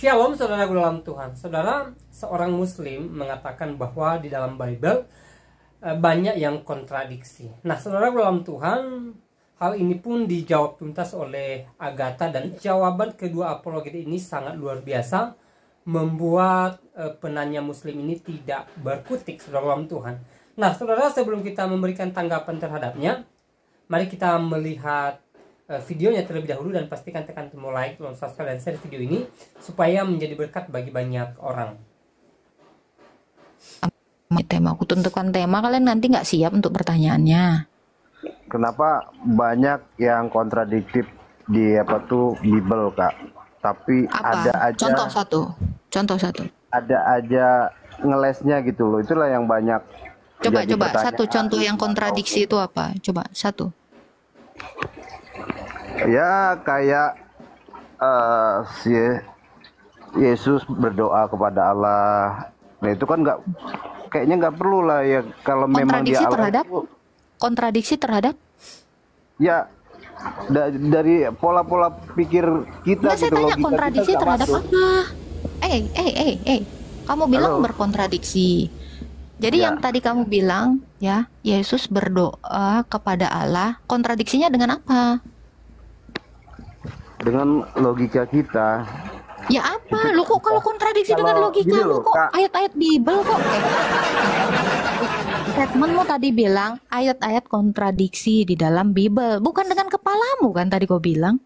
Shalom saudara dalam Tuhan. Saudara, seorang muslim mengatakan bahwa di dalam Bible banyak yang kontradiksi. Nah saudara dalam Tuhan, hal ini pun dijawab tuntas oleh Agatha, dan jawaban kedua apologet ini sangat luar biasa, membuat penanya muslim ini tidak berkutik saudara dalam Tuhan. Nah saudara, sebelum kita memberikan tanggapan terhadapnya, mari kita melihat videonya terlebih dahulu, dan pastikan tekan tombol like, subscribe, dan share video ini supaya menjadi berkat bagi banyak orang. Tema, aku tentukan tema, kalian nanti nggak siap untuk pertanyaannya. Kenapa banyak yang kontradiktif di Bible, Kak? Tapi Apa? ada aja Contoh satu. Ada aja ngelesnya gitu loh. Itulah yang banyak. Coba jadi satu pertanyaan. contoh yang kontradiksi itu apa? Coba satu. Ya kayak si Yesus berdoa kepada Allah. Nah itu kan kayaknya nggak perlu lah ya, kalau memang dia Allah. Kontradiksi terhadap Ya dari pola-pola pikir kita. Nggak, saya gitu tanya loh. kontradiksi terhadap apa? Kamu bilang Halo. berkontradiksi. Jadi Ya. yang tadi kamu bilang ya, Yesus berdoa kepada Allah, kontradiksinya dengan apa? Dengan logika kita. Ya apa? Lu kok kalau kontradiksi dengan Kalau logika gini lu loh, kok Kak. ayat-ayat Bible kok. Statementmu tadi bilang ayat-ayat kontradiksi di dalam Bible, bukan dengan kepalamu kan tadi kau bilang.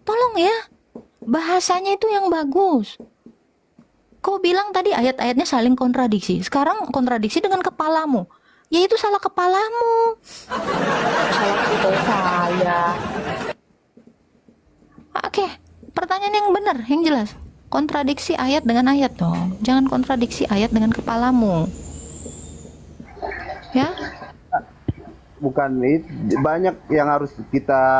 Tolong ya, bahasanya itu yang bagus. Kau bilang tadi ayat-ayatnya saling kontradiksi. Sekarang kontradiksi dengan kepalamu. Ya itu salah kepalamu. Salah kita saya. Oke, pertanyaan yang benar, yang jelas. Kontradiksi ayat dengan ayat dong. Jangan kontradiksi ayat dengan kepalamu. Ya? Bukan itu, banyak yang harus kita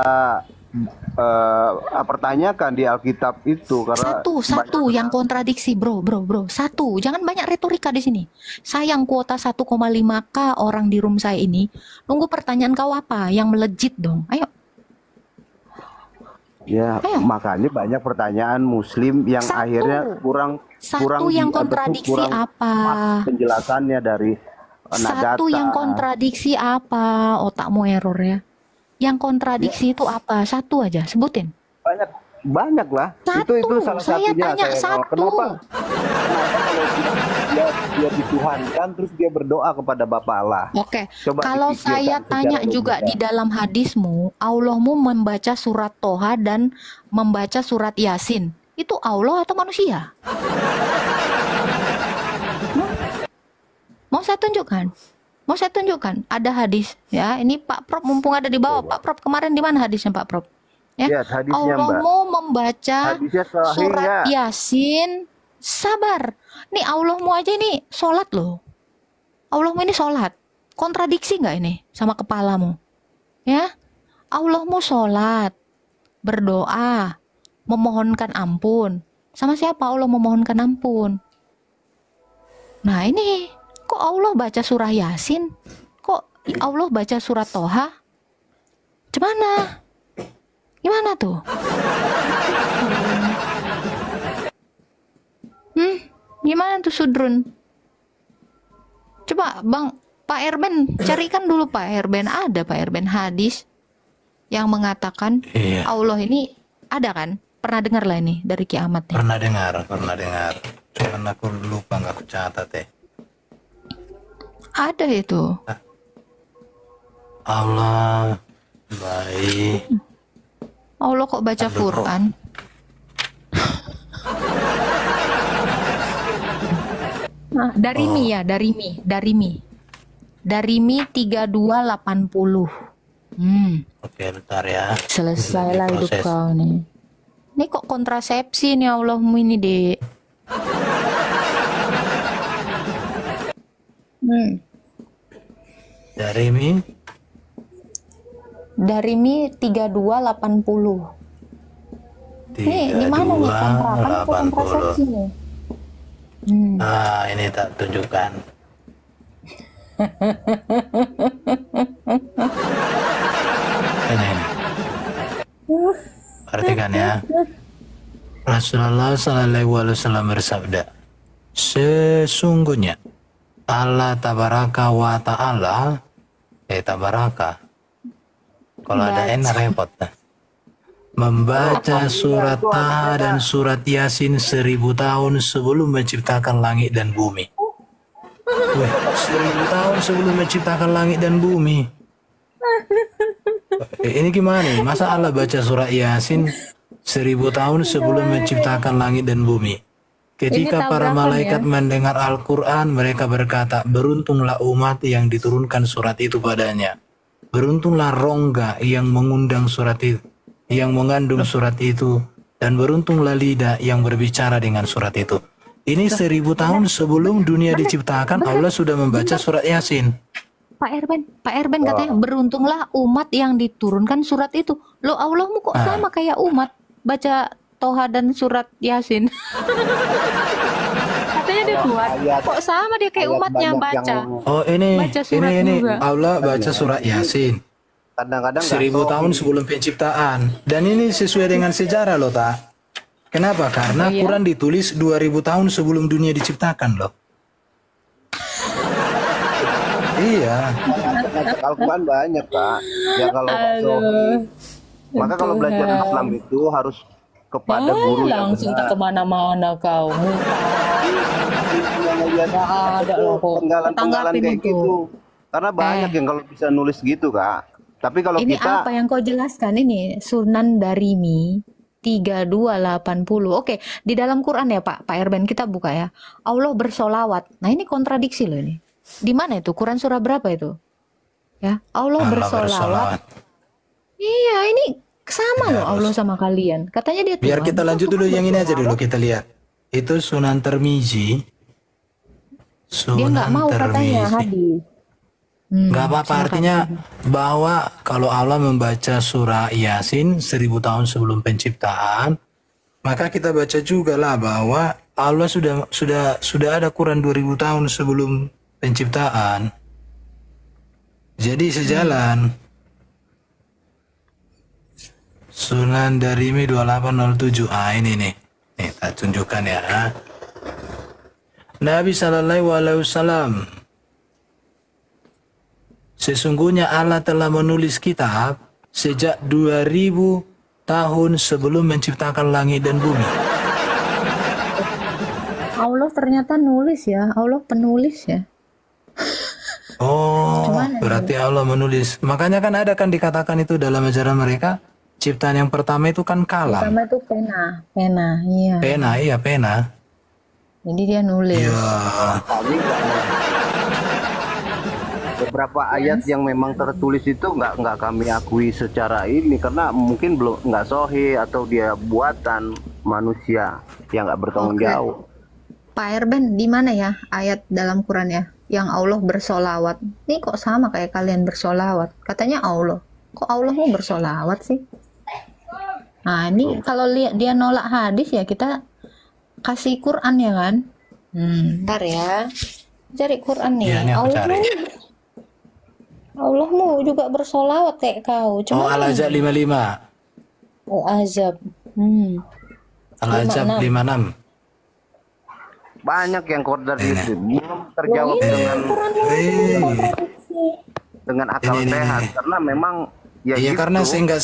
pertanyakan di Alkitab itu, karena Satu yang kontradiksi, bro. Satu, jangan banyak retorika di sini. Sayang kuota 1,5K orang di room saya ini. Nunggu pertanyaan kau apa yang melejit dong. Ayo. ya Ayo. makanya banyak pertanyaan muslim yang Satu. akhirnya kurang Yang kontradiksi kurang apa? pas penjelasannya dari Satu yang kontradiksi apa? Otakmu error ya. Yang kontradiksi itu apa? Satu aja, sebutin. banyak lah. Satu, Itu salah saya satunya. tanya satu. Kenapa kalau dia dituhankan terus dia berdoa kepada Bapa Allah? Oke, Coba kalau dipikirkan saya secara tanya juga logika. di dalam hadismu, Allahmu membaca surat Toha dan membaca surat Yasin. Itu Allah atau manusia? Mau saya tunjukkan? Ada hadis ya. Ini Pak Prop mumpung ada di bawah. Pak Prop kemarin di mana hadisnya Pak Prop? Ya. Lihat hadisnya, Mbak. Allahmu membaca Hadisnya sahih, surat ya. Yasin. Sabar. Nih Allahmu aja ini sholat loh. Allahmu ini sholat. Kontradiksi nggak ini sama kepalamu? Ya. Allahmu sholat, berdoa, memohonkan ampun. Sama siapa Allah memohonkan ampun? Nah ini, kok Allah baca surah Yasin? Kok Allah baca surat Toha? Gimana tuh? Gimana tuh Sudrun? Coba Bang Pak Erben, carikan dulu Pak Erben. Ada Pak Erben hadis yang mengatakan Allah ini ada kan? Pernah dengar lah ini dari kiamat nih. Pernah dengar. Cuman aku lupa, nggak aku catat ya. Ada itu. Allah baik. Allah kok baca Aduh, Quran? Nah, dari Mi ya, dari Mi 3280. Oke, bentar ya. Selesailah hidup Proses. kau nih. Ini kok kontrasepsi nih Allahmu ini, Dek. Dari Mi Dari Mi 3280. Nih, di mana nih kontrakan atau 3280. kontrasepsi nih? Ini tak tunjukkan. Ini. Perhatikan ya. Rasulullah Sallallahu Alaihi Wasallam bersabda, sesungguhnya Allah Tabaraka wa Ta'ala, Tabaraka, kalau ada N repot. Membaca surat Taha dan surat Yasin 1000 tahun sebelum menciptakan langit dan bumi. Wih, 1000 tahun sebelum menciptakan langit dan bumi. Ini gimana nih? Masa Allah baca surat Yasin 1000 tahun sebelum menciptakan langit dan bumi? Ketika para malaikat mendengar Al-Quran, mereka berkata, beruntunglah umat yang diturunkan surat itu padanya. Beruntunglah rongga yang mengundang surat itu, yang mengandung surat itu, dan beruntunglah lidah yang berbicara dengan surat itu. Ini 1000 tahun sebelum dunia diciptakan, Allah sudah membaca surat Yasin. Pak Erben katanya beruntunglah umat yang diturunkan surat itu. Loh, Allahmu kok sama kayak umat baca Toha dan surat Yasin? Katanya dia kuat. Kok sama dia kayak umatnya baca? Oh ini Baca surat ini juga. Allah baca surat Yasin. Kadang-kadang 1000 tahun sebelum penciptaan. Dan ini sesuai dengan sejarah loh, tak? Kenapa? Karena Quran ditulis 2000 tahun sebelum dunia diciptakan loh. Iya. Al-Quran banyak, Kak. Ya kalau maka kalau belajar Islam itu harus kepada guru yang langsung tak kemana-mana kau. Ada loh kok. penggalan-penggalan kayak Tanggapin itu. gitu. Karena banyak yang kalau bisa nulis gitu, Kak. Tapi kalau Ini kita apa yang kau jelaskan ini? Sunan Darimi 3280. Oke, di dalam Quran ya Pak Erben, kita buka ya. Allah bersolawat. Nah ini kontradiksi loh ini. Di mana itu? Quran surah berapa itu? Ya, Allah bersolawat. Iya, ini sama loh Allah sama kalian. Katanya dia Biar Tuhan. kita lanjut dulu yang ini aja dulu kita lihat. Itu Sunan Tirmizi. Dia nggak Sunan mau katanya Tirmizi. hadis. Gak apa-apa, artinya bahwa kalau Allah membaca surah Yasin 1000 tahun sebelum penciptaan, maka kita baca juga lah bahwa Allah sudah ada Quran 2000 tahun sebelum penciptaan. Jadi sejalan. Sunan Darimi 2807. Ini nih. Nih, tak tunjukkan ya. Nabi Sallallahu Alaihi Wasallam, sesungguhnya Allah telah menulis kitab sejak 2000 tahun sebelum menciptakan langit dan bumi. Allah ternyata nulis ya. Allah penulis ya. Oh, berarti Allah menulis. Makanya kan ada kan dikatakan itu dalam ajaran mereka, ciptaan yang pertama itu kan kalam. Pertama itu pena, iya. Pena, iya pena. Jadi dia nulis. Iya. beberapa ayat yang memang tertulis itu nggak kami akui secara ini karena mungkin belum nggak sahih atau dia buatan manusia yang nggak bertanggung jawab. Pak Erben, di mana ya ayat dalam Quran ya yang Allah bersolawat? Ini kok sama kayak kalian bersolawat? Katanya Allah. Kok Allah mau bersolawat sih? Nah ini kalau lihat dia nolak hadis ya kita kasih Quran ya kan? Ntar ya, cari Quran nih. Iya, ini aku cari. Allah mau juga bersolawat kayak kau. Oh, Al-Azab 55. Oh azab. Al-Azab 56. Banyak yang korder itu belum terjawab dengan akal sehat karena memang ya iya gitu. karena nggak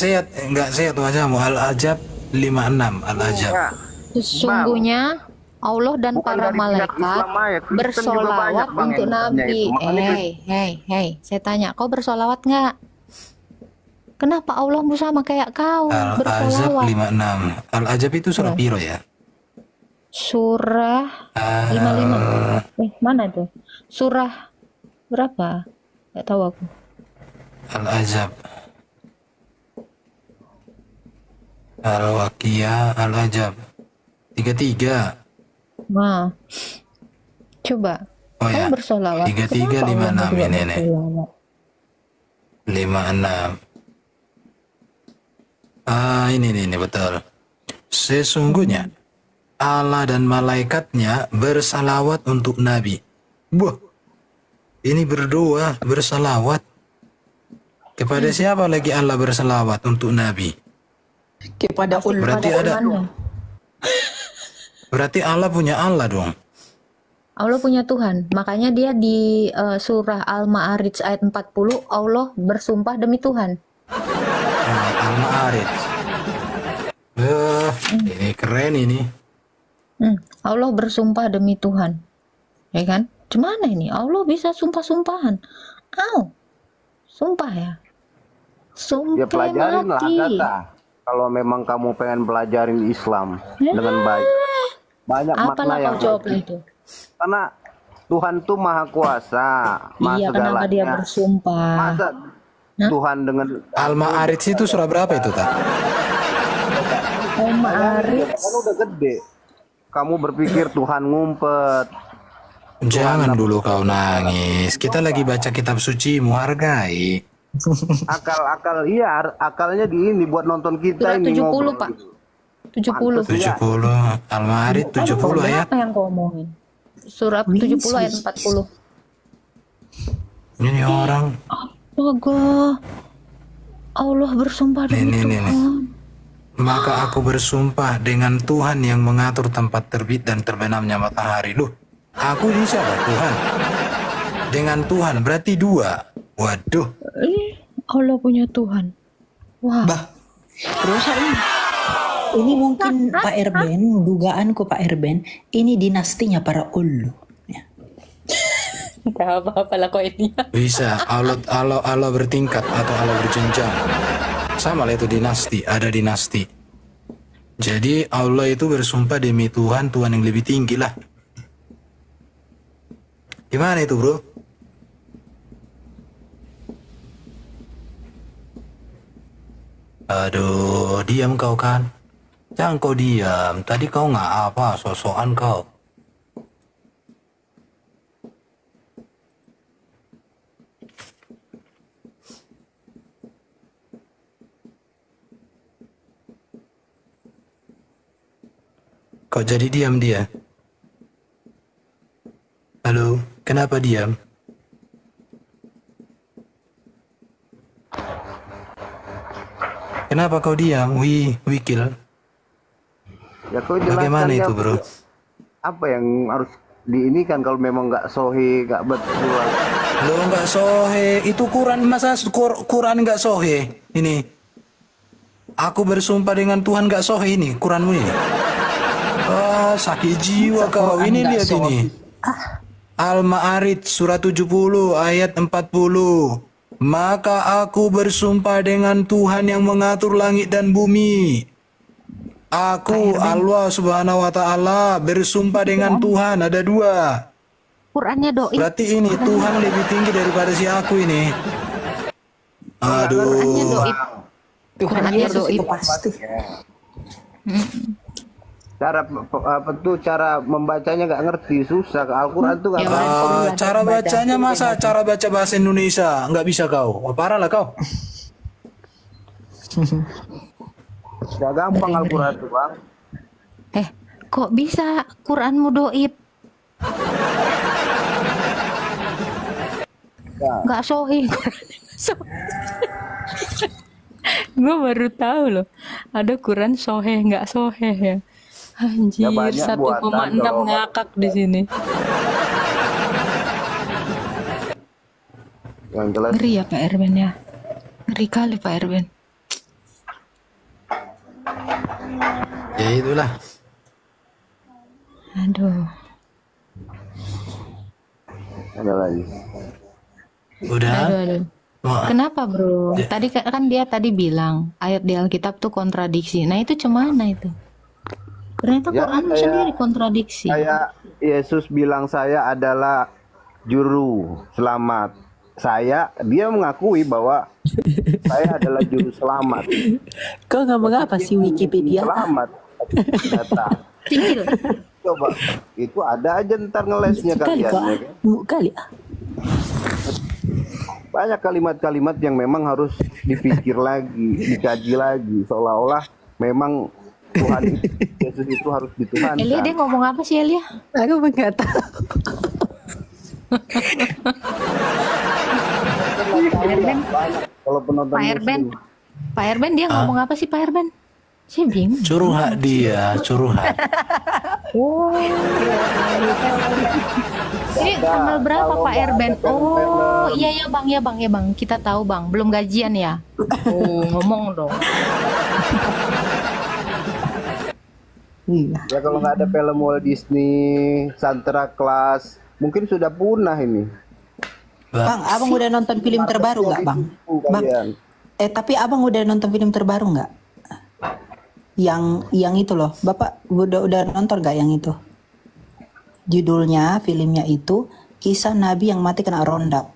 sehat wajahmu. Al-Ajab 56. Al-Ajab. Ya, Sesungguhnya Allah dan bukan para dari pihak malaikat Islam aja, Kristen juga bersolawat banyak, Bang, untuk yang katanya Nabi. itu. Makanya Hei, saya tanya, kau bersolawat nggak? Kenapa Allahmu sama kayak kau Al-Azab bersolawat? 56. Al-Ajab itu surah piro ya? Surah 55. Mana tuh? Surah berapa? Nggak tahu aku. Al-Azab. Al-Waqiyah, Al-Ajab. 33. Nah, coba. Oh Kau ya. bersolawat. 33 Kenapa Allah 56 juga ini nih. bersolawat? 56. Ini betul. Sesungguhnya Allah dan malaikatnya bersalawat untuk Nabi. Wah, ini berdoa, bersalawat. Kepada siapa lagi Allah bersalawat untuk Nabi? Kepada Berarti ada Umatnya. Berarti Allah punya Allah dong. Allah punya Tuhan. Makanya dia di surah Al-Ma'arij ayat 40, Allah bersumpah demi Tuhan. Nah, Al-Ma'arij. Ini keren ini. Allah bersumpah demi Tuhan. Ya kan? Gimana ini? Allah bisa sumpah-sumpahan. Sumpah ya. Ya Sumpah pelajarin lah mati. kata. Kalau memang kamu pengen pelajarin Islam dengan baik. Banyak makna Apalah yang kau jawab itu? karena Tuhan tuh maha kuasa, maha Iya, kenapa dia segalanya. bersumpah? Masa Tuhan dengan Al-Ma'arij itu surah berapa itu, Tak? Al-Ma'arij. kan udah gede. Kamu berpikir Tuhan ngumpet. Jangan dulu kau nangis. Kita lagi baca kitab suci, menghargai. Akal iya, akalnya di ini buat nonton kita Surah ini 70, ngobrol Pak. gitu. 70. 70. Al-Ma'arij 70 ayat. Apa yang kau omongin? Surah 70 ayat 40. Ini orang. Astaga. Allah bersumpah demi Nih. Tuhan. Maka aku bersumpah dengan Tuhan yang mengatur tempat terbit dan terbenamnya matahari. Loh, aku ini siapa? Tuhan. Dengan Tuhan berarti dua. Waduh. Allah punya Tuhan. Wah. Bah, terus ini mungkin Pak Erben, dugaanku Pak Erben, ini dinastinya para Ulu. Ya. Gak apa-apa lah kok ini. Bisa Allah bertingkat atau Allah berjenjang. Sama lah itu dinasti, ada dinasti. Jadi Allah itu bersumpah demi Tuhan, Tuhan yang lebih tinggi lah. Gimana itu, bro? Aduh, diam kau kan? Jangan kau diam. Tadi kau nggak apa, sosokan kau. Kok jadi diam dia? Halo, kenapa diam? Kenapa kau diam? Wikil. Ya kau jelaskan Bagaimana ya, itu, bro? apa yang harus diinikan kalau memang nggak sohi, nggak betul. Lo nggak sohe, itu Quran, masa Quran nggak sohe? Ini, aku bersumpah dengan Tuhan nggak sohe ini, Quranmu ini. Ah, sakit jiwa kau. Ini lihat ini. Al-Ma'arij surah 70 ayat 40. Maka aku bersumpah dengan Tuhan yang mengatur langit dan bumi. Aku Allah subhanahu wa ta'ala bersumpah dengan Tuhan. Ada dua. Qurannya doi. Berarti ini Tuhan lebih tinggi daripada si aku ini. Aduh. Tuhan Qurannya Yesus doi. itu pasti. Cara membacanya nggak ngerti, susah. Al-Quran tuh nggak ngerti. Cara bacanya masa cara baca bahasa Indonesia nggak bisa kau? Wah, parah lah kau. Nggak gampang Al-Quran tuh, Bang. Kok bisa Quranmu doib? Nggak sohi. Gue baru tahu loh, ada Quran soheh nggak soheh ya. Anjir, Ya, banyak 1,6 buatan dong. ngakak di sini. Yang jelas Ngeri ya Pak Erben ya. Ngeri kali Pak Erben. Ya itulah. Aduh. ada lagi. Udah. Aduh. Wah, Kenapa bro? Tadi kan dia tadi bilang ayat di Alkitab tuh kontradiksi. Nah itu cemana itu? Ternyata Ya, Quranmu kayak- sendiri kontradiksi. Kayak Yesus bilang saya adalah juru selamat. Dia mengakui bahwa saya adalah juru selamat. Kau ngomong apa sih Wikipedia? Selamat. Data. Cicil. Coba itu ada aja ntar ngelesnya Kali kalian. kok, Ya kan? kali. Banyak kalimat-kalimat yang memang harus dipikir lagi, dikaji lagi, seolah-olah memang Tuhan Yesus itu harus dituhankan. Elia dia ngomong apa sih Elia? Aku nggak tahu. Banyak kalau penonton Pak Erben. muslim. Pak Erben dia ngomong apa sih Pak Erben? Saya bingung. Curhat dia, curhat. Oh. Ini tanggal berapa Pak Erben? Oh, iya ya Bang. Kita tahu Bang, belum gajian ya. Oh, ngomong dong. Iya. Ya kalau nggak ada film Walt Disney, Santa Claus, mungkin sudah punah ini. Bang, abang udah nonton film terbaru nggak bang? Bang, tapi abang udah nonton film terbaru nggak? Yang itu loh, bapak udah nonton nggak yang itu? Judulnya filmnya itu kisah Nabi yang mati kena rondap.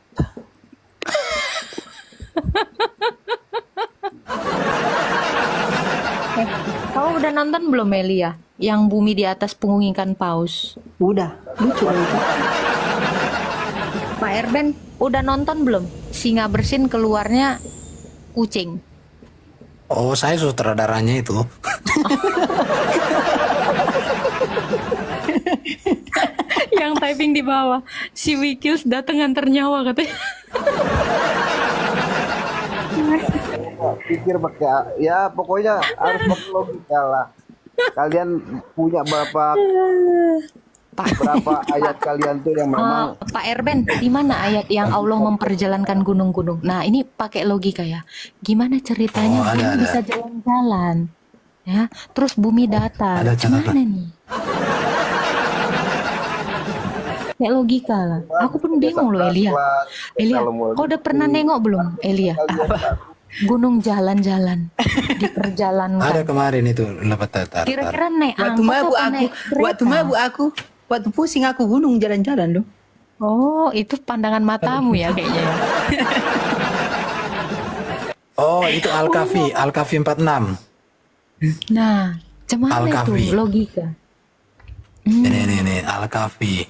Kau udah nonton belum Melia? Yang Bumi di Atas Punggung Ikan Paus. Udah, lucu loh itu. Pak Erben udah nonton belum? Singa bersin keluarnya kucing. Oh, saya sutradaranya itu. Yang typing di bawah, si Wikils datang antar nyawa katanya. Pikir pakai ya pokoknya harus pakai logika lah. Kalian punya berapa ayat kalian tuh yang memang Pak Erben, di mana ayat yang Allah memperjalankan gunung-gunung? Nah, ini pakai logika ya. Gimana ceritanya bumi bisa jalan-jalan? Ya, terus bumi datar. Gimana nih? Kayak logika lah. Aku pun bingung loh Elia. Kau udah pernah nengok belum Elia? Gunung jalan-jalan di perjalanan. Ada kemarin itu lepas tatar. Kira-kira naik Waktu mabuk aku, waktu pusing aku gunung jalan-jalan loh. Oh, itu pandangan matamu ya kayaknya ya. Oh, itu Al-Kahfi 46. Nah, cuman Al-Kahfi. itu logika. Ini Al-Kahfi.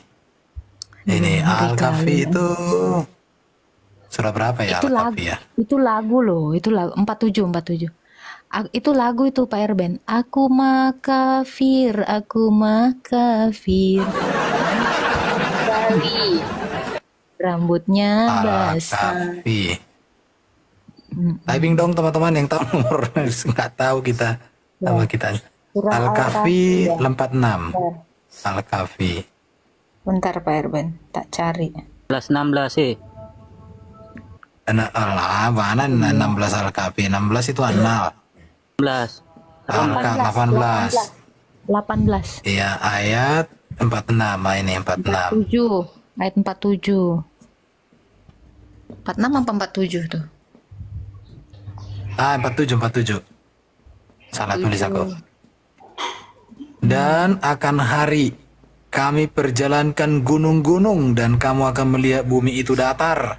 Ini Al-Kahfi itu surah berapa ya Itu lagu, Al-Kahfi ya? itu lagu loh, itu lagu 47. Itu lagu itu Pak Erben. Aku makafir. Bali. Rambutnya basah. Al-Kahfi. Typing dong teman-teman yang tahu nomor. Nggak tahu kita sama kita. Al-Kahfi 46. Al-Kahfi. Bentar Pak Erben, tak cari. 16 sih. Mana 16 Al-Kahfi? 16 itu An-Nahl. 16. 18. Iya, ayat 46. Ini 46. 47. Ayat 47. 46 apa 47 tuh? 47. Salah tulis aku. Dan akan hari kami perjalankan gunung-gunung dan kamu akan melihat bumi itu datar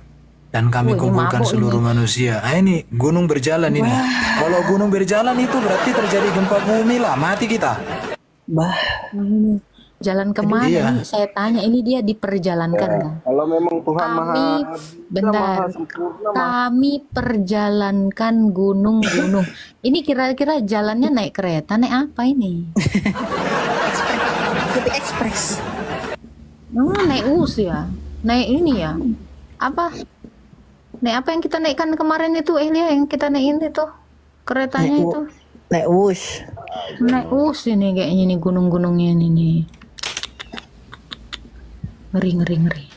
dan kami kumpulkan seluruh manusia. Ini gunung berjalan ini. Kalau gunung berjalan itu berarti terjadi gempa bumi lah, mati kita. Jalan kemana nih? Saya tanya, ini dia diperjalankan kan? kalau memang Tuhan Kami perjalankan gunung-gunung. Ini kira-kira jalannya naik kereta, naik apa ini? Ekspres. Naik us ya? Naik ini ya? Apa? Naik apa yang kita naikkan kemarin itu, Elia, yang kita naikin itu? Keretanya itu? Naik us. Naik us ini kayaknya nih gunung-gunungnya ini nih. Ngeri.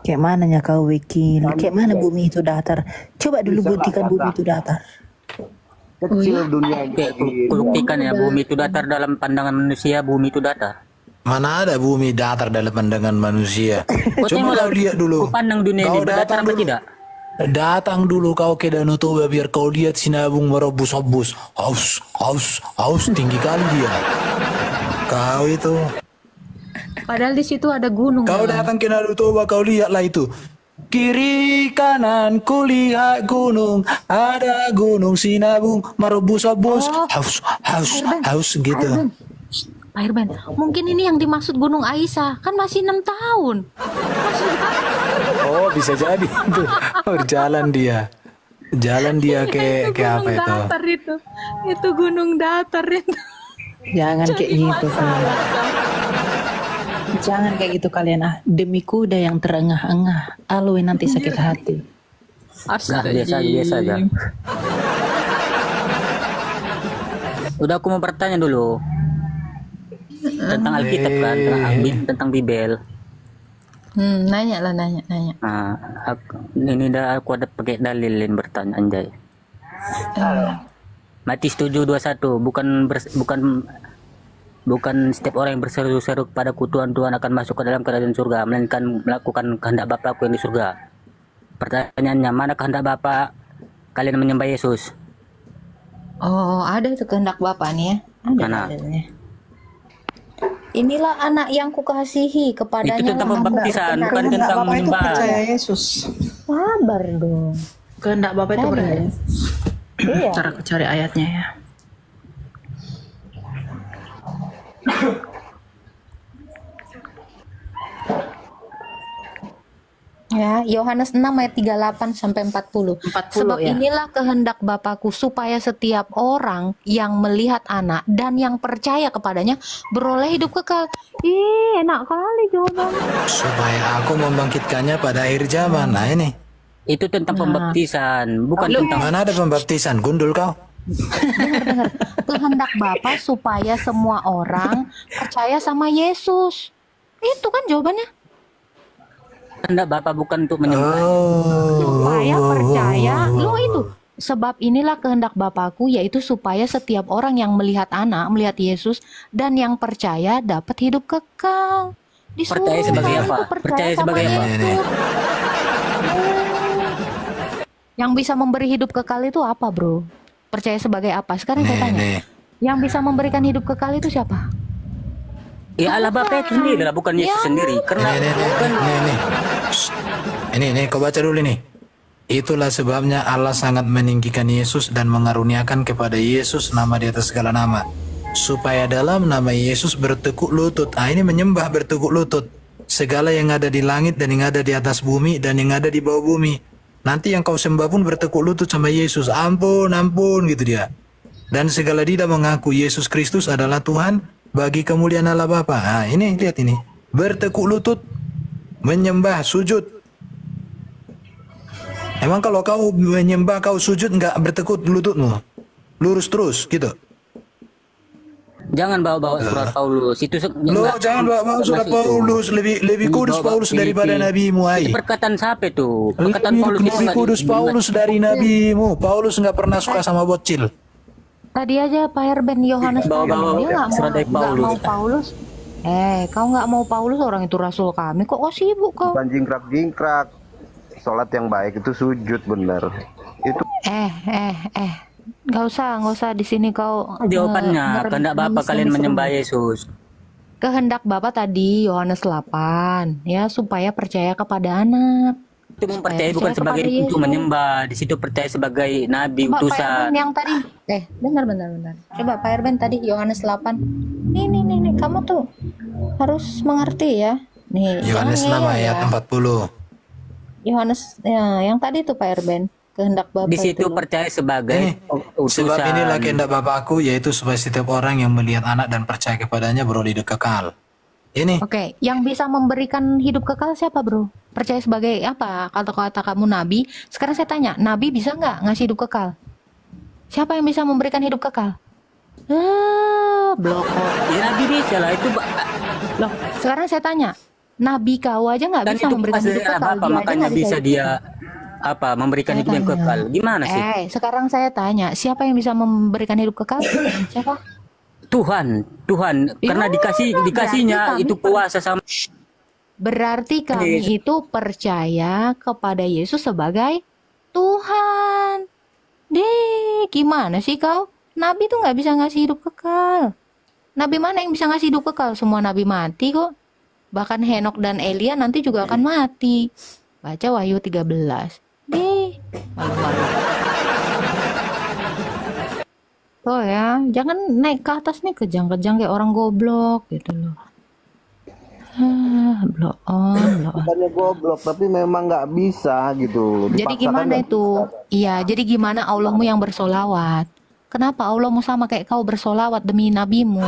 Kayak mananya kau Wiki? Kayak mana bumi itu datar? Coba dulu buktikan bumi itu datar. kecil dunia ini. Buktikan ya, bumi itu datar dalam pandangan manusia, bumi itu datar. Mana ada bumi datar dalam pandangan manusia? Coba kau lihat dulu. Kau pandang dunia ini datar apa tidak? Datang dulu kau ke Danau Toba biar kau lihat sinabung merobus-obus. Haus, tinggi kali dia. Kau itu. Padahal di situ ada gunung. Kau datang ke Danau Toba, kau lihatlah itu. Kiri kanan kulihat gunung, ada gunung sinabung merobus-obus. Haus gitu. Pak Irban, mungkin ini yang dimaksud Gunung Aisyah, kan masih 6 tahun. Oh, bisa jadi itu. Berjalan dia. Jalan dia ke apa itu? Datar itu gunung datar itu. Jangan kayak gitu kalian. Jangan kayak gitu kalian Demi kuda yang terengah-engah, alwi nanti sakit hati. Biasa aja. Udah aku mau bertanya dulu tentang Alkitab kan, tentang Bibel. Nanya lah, nanya. Nah, ini aku ada pakai dalilin bertanya anjay. Matius 7:21 bukan setiap orang yang berseru-seru kepadaku Tuhan akan masuk ke dalam kerajaan surga, melainkan melakukan kehendak Bapakku yang di surga. Pertanyaannya, mana kehendak Bapa kalian menyembah Yesus? Oh, ada itu kehendak Bapa nih ya. Ada Mana? dalilnya. Inilah anak yang kukasihi, kepadanya Itu tentang lah hamba pembaptisan, bukan berkenan. tentang Bapak itu menyembah. percaya Yesus. Sabar dong. Kehendak Bapak itu Ada. percaya Yesus. Iya. Ntar aku cari ayatnya ya. Ya, Yohanes 6 ayat 38 sampai 40. 40 Sebab ya. inilah kehendak Bapakku supaya setiap orang yang melihat anak dan yang percaya kepadanya beroleh hidup kekal. Ih, enak kali jawabannya. Supaya aku membangkitkannya pada akhir zaman. Nah ini. Itu tentang pembaptisan, bukan tentang Mana ada pembaptisan? Gundul kau. Dengar. Kehendak Bapa supaya semua orang percaya sama Yesus. Itu kan jawabannya. kehendak Bapa, bukan untuk menyembah. Supaya percaya. Lo itu. Sebab inilah kehendak Bapakku, yaitu supaya setiap orang yang melihat anak, melihat Yesus, dan yang percaya dapat hidup kekal. Di Percaya surga. sebagai apa? Percaya sama sebagai apa? Yesus. Yang bisa memberi hidup kekal itu apa, bro? Percaya sebagai apa? Sekarang saya tanya. Nih. Yang bisa memberikan hidup kekal itu siapa? Ya Allah Bapa itu sendiri lah, bukan Yesus sendiri. Karena Nih. Shh. Ini kau baca dulu nih. Itulah sebabnya Allah sangat meninggikan Yesus dan mengaruniakan kepada Yesus nama di atas segala nama, supaya dalam nama Yesus bertekuk lutut. Ini menyembah bertekuk lutut segala yang ada di langit dan yang ada di atas bumi dan yang ada di bawah bumi. Nanti yang kau sembah pun bertekuk lutut sama Yesus. Ampun gitu dia. Dan segala lidah mengaku Yesus Kristus adalah Tuhan bagi kemuliaan Allah Bapa. Nah, ini lihat ini. Bertekuk lutut, menyembah, sujud. Emang kalau kau menyembah, kau sujud nggak bertekuk lututmu? Lurus terus gitu. jangan bawa-bawa surat Paulus. Itu Loh, jangan bawa surat Paulus. Lebih kudus Paulus daripada nabimu. Itu perkataan siapa itu? Perkataan Paulus itu Lebih kudus Paulus dari nabimu. Paulus nggak pernah suka sama bocil. Tadi aja Pak Herben Yohanes Bawa-bawa dia surat dari nggak Paulus. mau Paulus. Kau nggak mau Paulus, orang itu rasul kami. Kok sibuk kau? Bukan jingkrak-jingkrak. Sholat yang baik itu sujud bener. Itu Nggak usah di sini kau. Jawabannya, kehendak Bapa kalian menyembah Yesus. Kehendak Bapa tadi Yohanes 8 ya, supaya percaya kepada anak. Itu mempercayai Supaya bukan percaya sebagai kepada untuk Yesus. menyembah. Di situ percaya sebagai nabi, Coba Pak utusan. Herben yang tadi. Bentar. Coba Pak Herben tadi Yohanes 8. Nih, kamu tuh harus mengerti ya. Nih, Yohanes 6 jangan ayat ya. 40. Yohanes ya, yang tadi tuh Pak Herben, kehendak Bapa Di situ itu loh. percaya sebagai utusan. Sebab inilah kehendak Bapakku, yaitu supaya setiap orang yang melihat anak dan percaya kepadanya beroleh hidup kekal. Ini Oke, yang bisa memberikan hidup kekal siapa, bro? Percaya sebagai apa? Kata-kata kamu nabi. Sekarang saya tanya, nabi bisa nggak ngasih hidup kekal? Siapa yang bisa memberikan hidup kekal? Blok. Ya nabi bisa lah itu. Loh, sekarang saya tanya, nabi kau aja nggak Dan bisa itu memberikan pas hidup dari kekal. apa, Dia aja makanya nggak bisa hidup dia kekal. memberikan Saya hidup yang tanya. kekal. Gimana sih? Sekarang saya tanya, siapa yang bisa memberikan hidup kekal? Siapa? Tuhan, Ya, karena dikasihnya berarti itu kami kuasa sama. Berarti kami itu percaya kepada Yesus sebagai Tuhan. Gimana sih kau? Nabi tuh nggak bisa ngasih hidup kekal. Nabi mana yang bisa ngasih hidup kekal? Semua nabi mati kok. Bahkan Henok dan Elia nanti juga akan mati. Baca Wahyu 13. Malu-malu. Tuh ya, jangan naik ke atas nih kejang-kejang kayak orang goblok gitu loh. Blow on. bukannya goblok, tapi memang nggak bisa gitu. Jadi Dipaksakan gimana nggak itu? bisa. Iya, jadi gimana Allahmu yang bersolawat? Kenapa Allahmu sama kayak kau bersolawat demi nabimu?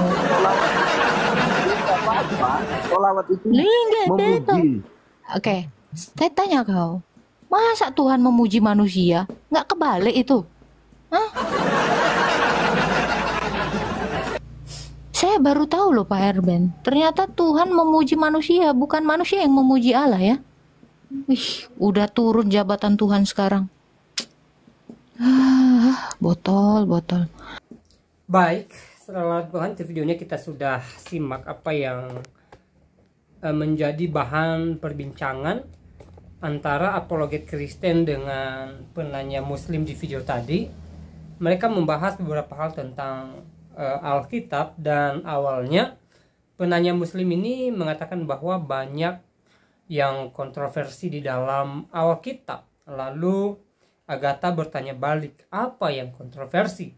Sholawat itu Enggak memuji. Oke, saya tanya kau, masa Tuhan memuji manusia? Nggak kebalik itu? Hah? saya baru tahu loh Pak Erben. Ternyata Tuhan memuji manusia, bukan manusia yang memuji Allah ya. Wih, udah turun jabatan Tuhan sekarang. Botol. Baik, setelah Tuhan di videonya kita sudah simak apa yang menjadi bahan perbincangan antara apologet Kristen dengan penanya Muslim di video tadi. Mereka membahas beberapa hal tentang Alkitab, dan awalnya penanya Muslim ini mengatakan bahwa banyak yang kontroversi di dalam Alkitab. Lalu Agatha bertanya balik, apa yang kontroversi?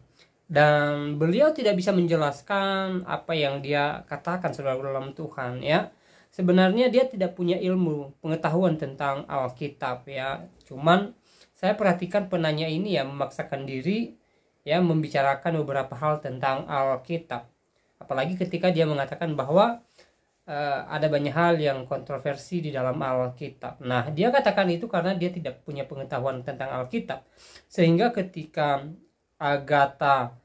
Dan beliau tidak bisa menjelaskan apa yang dia katakan saudara dalam Tuhan ya. Sebenarnya dia tidak punya ilmu pengetahuan tentang Alkitab ya. Cuman saya perhatikan penanya ini ya memaksakan diri ya membicarakan beberapa hal tentang Alkitab. Apalagi ketika dia mengatakan bahwa ada banyak hal yang kontroversi di dalam Alkitab. Nah, dia katakan itu karena dia tidak punya pengetahuan tentang Alkitab. Sehingga ketika Agatha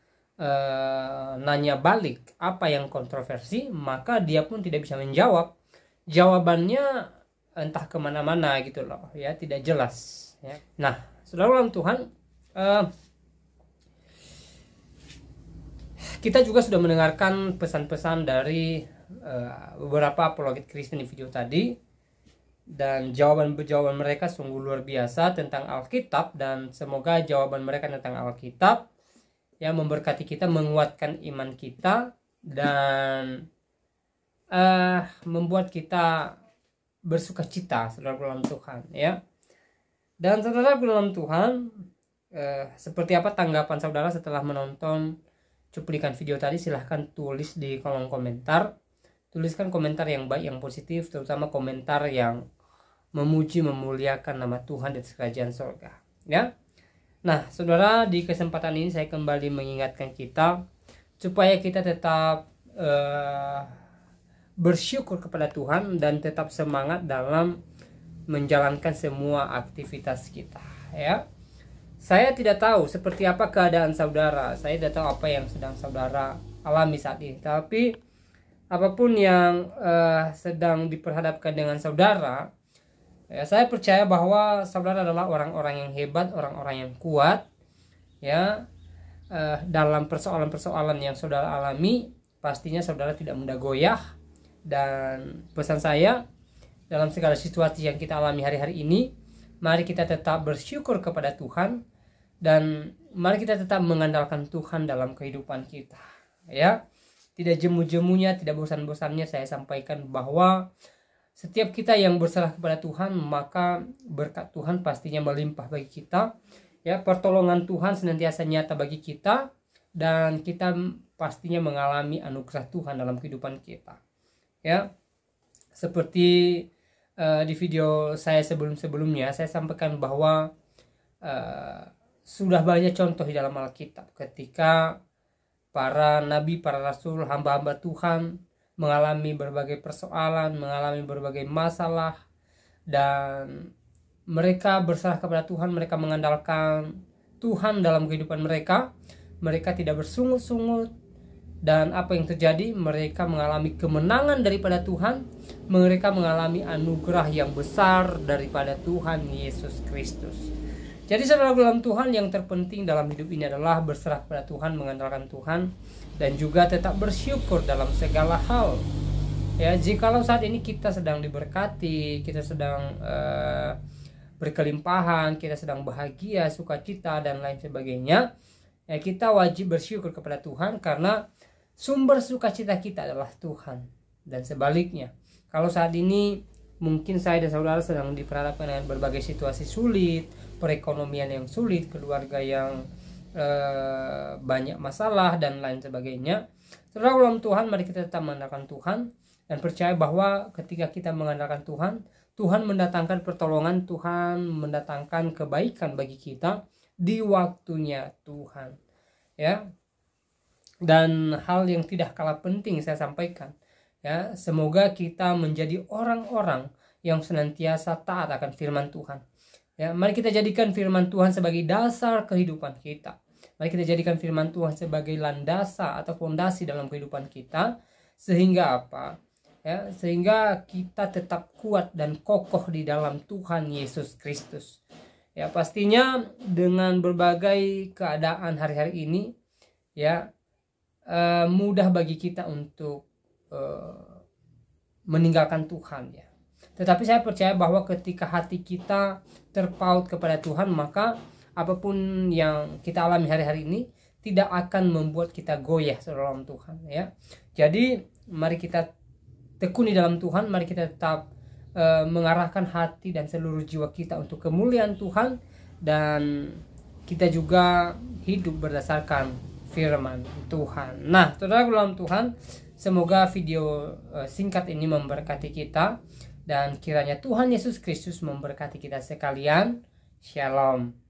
nanya balik apa yang kontroversi, maka dia pun tidak bisa menjawab. Jawabannya entah kemana-mana gitu loh ya, tidak jelas ya. Nah, saudara dalam Tuhan, kita juga sudah mendengarkan pesan-pesan dari beberapa apologet Kristen di video tadi, dan jawaban-jawaban mereka sungguh luar biasa tentang Alkitab, dan semoga jawaban mereka tentang Alkitab ya memberkati kita, menguatkan iman kita, dan membuat kita bersuka cita saudara dalam Tuhan ya. Dan saudara dalam Tuhan, seperti apa tanggapan saudara setelah menonton cuplikan video tadi? Silahkan tulis di kolom komentar. Tuliskan komentar yang baik, yang positif, terutama komentar yang memuji, memuliakan nama Tuhan di kerajaan surga ya. Nah saudara, di kesempatan ini saya kembali mengingatkan kita supaya kita tetap bersyukur kepada Tuhan dan tetap semangat dalam menjalankan semua aktivitas kita ya. Saya tidak tahu seperti apa keadaan saudara, saya tidak tahu apa yang sedang saudara alami saat ini, tapi apapun yang sedang diperhadapkan dengan saudara ya, saya percaya bahwa saudara adalah orang-orang yang hebat, orang-orang yang kuat ya. Dalam persoalan-persoalan yang saudara alami, pastinya saudara tidak mudah goyah. Dan pesan saya, dalam segala situasi yang kita alami hari-hari ini, mari kita tetap bersyukur kepada Tuhan, dan mari kita tetap mengandalkan Tuhan dalam kehidupan kita ya. Tidak jemu-jemunya, tidak bosan-bosannya saya sampaikan bahwa setiap kita yang berserah kepada Tuhan, maka berkat Tuhan pastinya melimpah bagi kita ya. Pertolongan Tuhan senantiasa nyata bagi kita, dan kita pastinya mengalami anugerah Tuhan dalam kehidupan kita ya. Seperti di video saya sebelumnya saya sampaikan bahwa sudah banyak contoh di dalam Alkitab ketika para nabi, para rasul, hamba-hamba Tuhan mengalami berbagai persoalan, mengalami berbagai masalah, dan mereka berserah kepada Tuhan, mereka mengandalkan Tuhan dalam kehidupan mereka. Mereka tidak bersungut-sungut, dan apa yang terjadi? Mereka mengalami kemenangan daripada Tuhan, mereka mengalami anugerah yang besar daripada Tuhan Yesus Kristus. Jadi saudara dalam Tuhan, yang terpenting dalam hidup ini adalah berserah kepada Tuhan, mengandalkan Tuhan, dan juga tetap bersyukur dalam segala hal ya. Jikalau saat ini kita sedang diberkati, kita sedang berkelimpahan, kita sedang bahagia, sukacita, dan lain sebagainya ya, kita wajib bersyukur kepada Tuhan, karena sumber sukacita kita adalah Tuhan. Dan sebaliknya, kalau saat ini mungkin saya dan saudara sedang diperhadapkan dengan berbagai situasi sulit, perekonomian yang sulit, keluarga yang banyak masalah, dan lain sebagainya, saudara dalam Tuhan, mari kita tetap mengandalkan Tuhan dan percaya bahwa ketika kita mengandalkan Tuhan, Tuhan mendatangkan pertolongan, Tuhan mendatangkan kebaikan bagi kita di waktunya Tuhan ya. Dan hal yang tidak kalah penting saya sampaikan ya, semoga kita menjadi orang-orang yang senantiasa taat akan firman Tuhan ya. Mari kita jadikan firman Tuhan sebagai dasar kehidupan kita. Mari kita jadikan firman Tuhan sebagai landasan atau fondasi dalam kehidupan kita, sehingga apa? Ya, sehingga kita tetap kuat dan kokoh di dalam Tuhan Yesus Kristus. Ya, pastinya dengan berbagai keadaan hari-hari ini, ya, mudah bagi kita untuk meninggalkan Tuhan, ya. Tetapi saya percaya bahwa ketika hati kita terpaut kepada Tuhan, maka apapun yang kita alami hari-hari ini tidak akan membuat kita goyah dalam Tuhan, ya. Jadi mari kita tekuni dalam Tuhan, mari kita tetap mengarahkan hati dan seluruh jiwa kita untuk kemuliaan Tuhan, dan kita juga hidup berdasarkan firman Tuhan. Nah, saudara dalam Tuhan, semoga video singkat ini memberkati kita, dan kiranya Tuhan Yesus Kristus memberkati kita sekalian. Shalom.